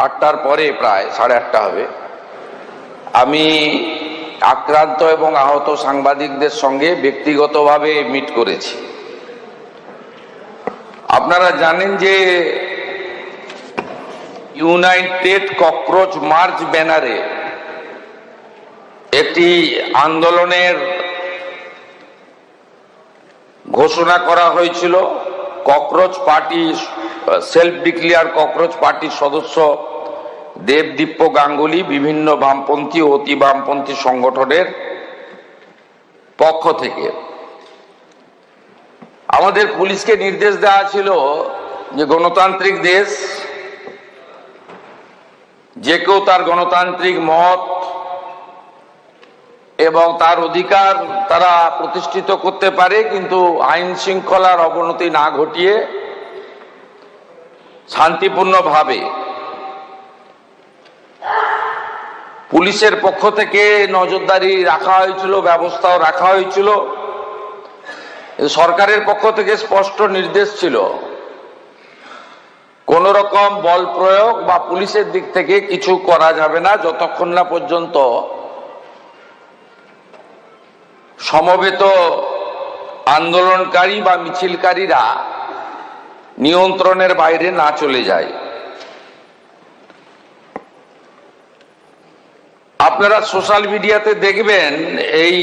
8টার পরে প্রায় 8:30 হবে আমি আক্রান্ত এবং আহত সাংবাদিকদের সঙ্গে ব্যক্তিগতভাবে মিট করেছি। আপনারা জানেন যে ইউনাইটেড ককরোচ মার্চ ব্যানারে একটি আন্দোলনের ঘোষণা করা হয়েছিল। Cockroach party, self declare cockroach পার্টির সদস্য দেবদীপ্য গাঙ্গুলি বিভিন্ন বামপন্থী ও অতি বামপন্থী সংগঠনের পক্ষ থেকে আমাদের পুলিশকে নির্দেশ দেওয়া ছিল যে গণতান্ত্রিক দেশ, যে কেউ তার গণতান্ত্রিক মত এবং তার অধিকার তারা প্রতিষ্ঠিত করতে পারে, কিন্তু আইন শৃঙ্খলার অবনতি না ঘটিয়ে শান্তিপূর্ণভাবে। পুলিশের পক্ষ থেকে নজরদারি রাখা হয়েছিল, ব্যবস্থাও রাখা হয়েছিল। সরকারের পক্ষ থেকে স্পষ্ট নির্দেশ ছিল কোন রকম বল প্রয়োগ বা পুলিশের দিক থেকে কিছু করা যাবে না যতক্ষণ না পর্যন্ত সমবেত আন্দোলনকারী বা মিছিলকারীরা নিয়ন্ত্রণের বাইরে না চলে যায়। আপনারা সোশ্যাল মিডিয়াতে দেখবেন এই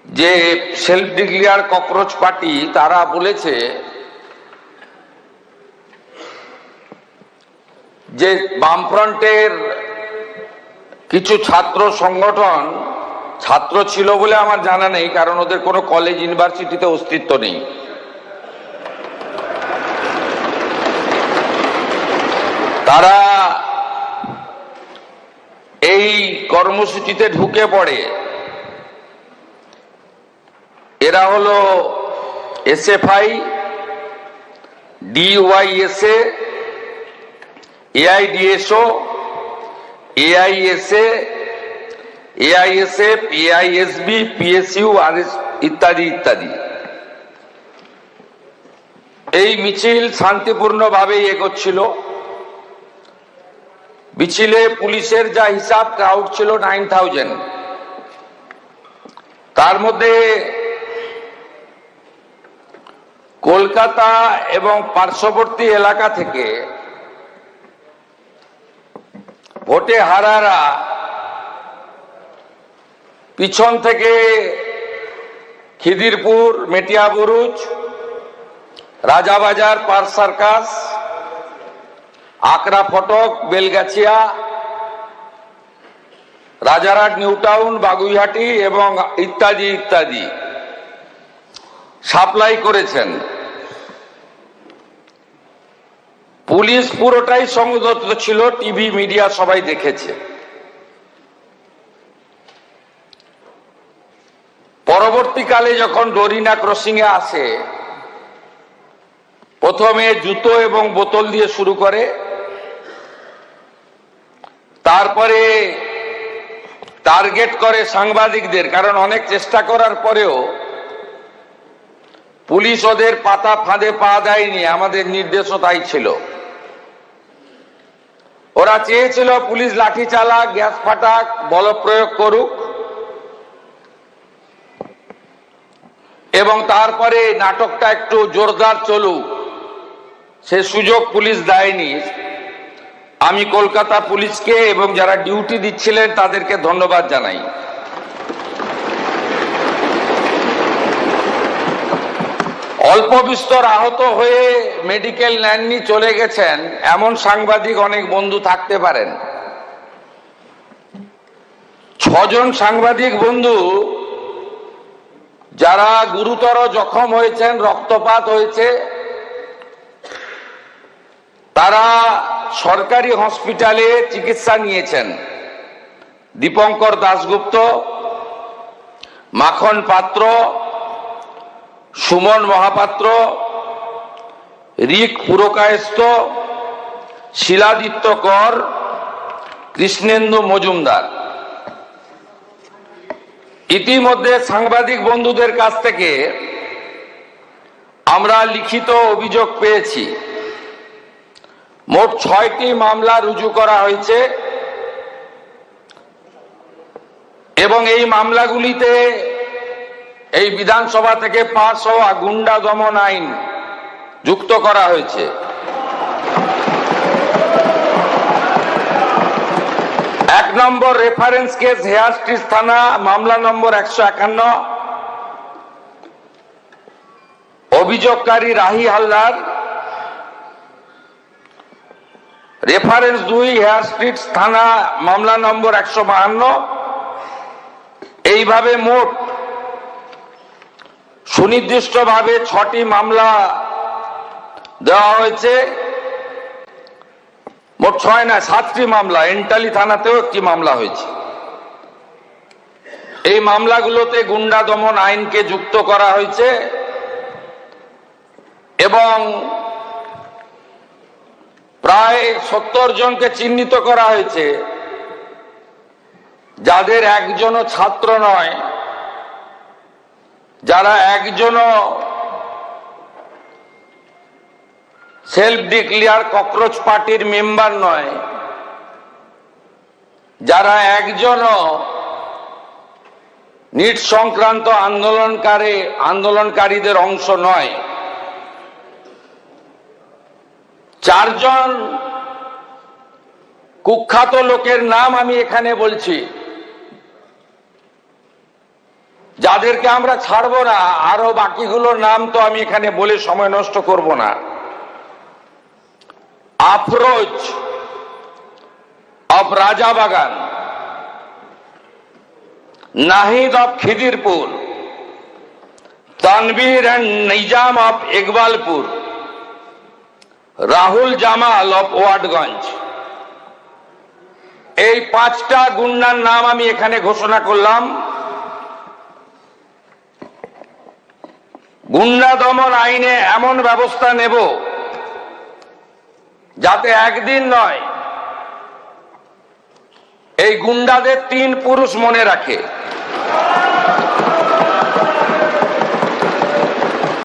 যে সেলফ ডিক্লেয়ার ককরোচ পার্টি তারা বলেছে যে বামফ্রন্টের কিছু ছাত্র সংগঠন, ছাত্র ছিল বলে আমার জানা নেই, কারণ ওদের কোনো কলেজ ইউনিভার্সিটিতে অস্তিত্ব নেই, তারা এই কর্মসূচিতে ঢুকে পড়ে। এরা হলো এসএফআই, ডিওয়াইএসএ, এআইডিএসও, এআইএসএ, এআইএসএফ, এআইএসবি, পিএসইউ আর ইত্যাদি ইত্যাদি। এই মিছিল শান্তিপূর্ণভাবে এগোচ্ছিল। মিছিলে পুলিশের যা হিসাব ক্রাউড ছিল 9000, তার মধ্যে কলকাতা এবং পার্শ্ববর্তী এলাকা থেকে ভোটে হারারা পিছন থেকে খিদিরপুর, মেটিয়াবুরুজ, রাজাবাজার, পার্ক সার্কাস, আকরা ফটক, বেলগাছিয়া, রাজারহাট, নিউ টাউন, বাগুইহাটি এবং ইত্যাদি ইত্যাদি সাপ্লাই করেছেন। পুলিশ পুরোটাই সংযত ছিল, টিভি মিডিয়া সবাই দেখেছে। পরবর্তীকালে যখন ডোরিনা ক্রসিং এ আসে, প্রথমে জুতো এবং বোতল দিয়ে শুরু করে, তারপরে টার্গেট করে সাংবাদিকদের, কারণ অনেক চেষ্টা করার পরেও পুলিশ ওদের পাতা ফাঁদে পা দেয়নি। আমাদের নির্দেশও তাই ছিল। ওরা চেয়েছিল পুলিশ লাঠি চালাক, গ্যাস ফাটাক, বল প্রয়োগ করুক, এবং তারপরে নাটকটা একটু জোরদার চলুক। সে সুযোগ পুলিশ দেয়নি। আমি কলকাতা পুলিশকে এবং যারা ডিউটি দিচ্ছিলেন তাদেরকে ধন্যবাদ জানাই। অল্প বিস্তর আহত হয়ে মেডিকেল নেননি, চলে গেছেন এমন সাংবাদিক অনেক বন্ধু থাকতে পারেন। 6 জন সাংবাদিক বন্ধু যারা গুরুতর জখম হয়েছেন, রক্তপাত হয়েছে, তারা সরকারি হসপিটালে চিকিৎসা নিয়েছেন। দীপঙ্কর দাশগুপ্ত, মাখন পাত্র, সুমন মহাপাত্র, রিক পুরকায়স্থ, শিলাদিত্য কর, কৃষ্ণেন্দু মজুমদার। ইতিমধ্যে সাংবাদিক বন্ধুদের কাছ থেকে আমরা লিখিত অভিযোগ পেয়েছি। মোট 6টি মামলা রুজু করা হয়েছে এবং এই মামলাগুলিতে এই বিধানসভা থেকে পাস হওয়া গুন্ডা দমন আইন যুক্ত করা হয়েছে। 1 নম্বর রেফারেন্স কেস হেয়ার স্ট্রিট থানা, মামলা নম্বর 151, অভিযোগকারী Rahi Haldar. Reference 2 Hare Street থানা, মামলা নম্বর 152। এইভাবে মোট সুনির্দিষ্টভাবে 6টি মামলা দেওয়া হয়েছে। মোট 6 না 7টি মামলা, এন্টালি থানাতেও একটি মামলা হয়েছে। এই মামলাগুলোতে গুন্ডা দমন আইনকে যুক্ত করা হয়েছে এবং প্রায় 70 জনকে চিহ্নিত করা হয়েছে, যাদের একজনও ছাত্র নয়, যারা একজনও সেলফ ডিক্লেয়ার ককরোচ পার্টির মেম্বার নয়, যারা একজনও নিট সংক্রান্ত আন্দোলনকারীদের অংশ নয়। 4 জন কুখ্যাত লোকের নাম আমি এখানে বলছি, যাদেরকে আমরা ছাড়বো না। আরো বাকিগুলোর নাম তো আমি এখানে বলে সময় নষ্ট করব না। Afroz of Rajabagan, Nahid of Khidirpur, Tanveer and Nizam of Ekbalpur, Rahul Jamal of Watgunge. এই 5টা গুন্ডার নাম আমি এখানে ঘোষণা করলাম। গুন্ডা দমন আইনে এমন ব্যবস্থা নেব যাতে একদিন নয়, এই গুন্ডাদের 3 পুরুষ মনে রাখে।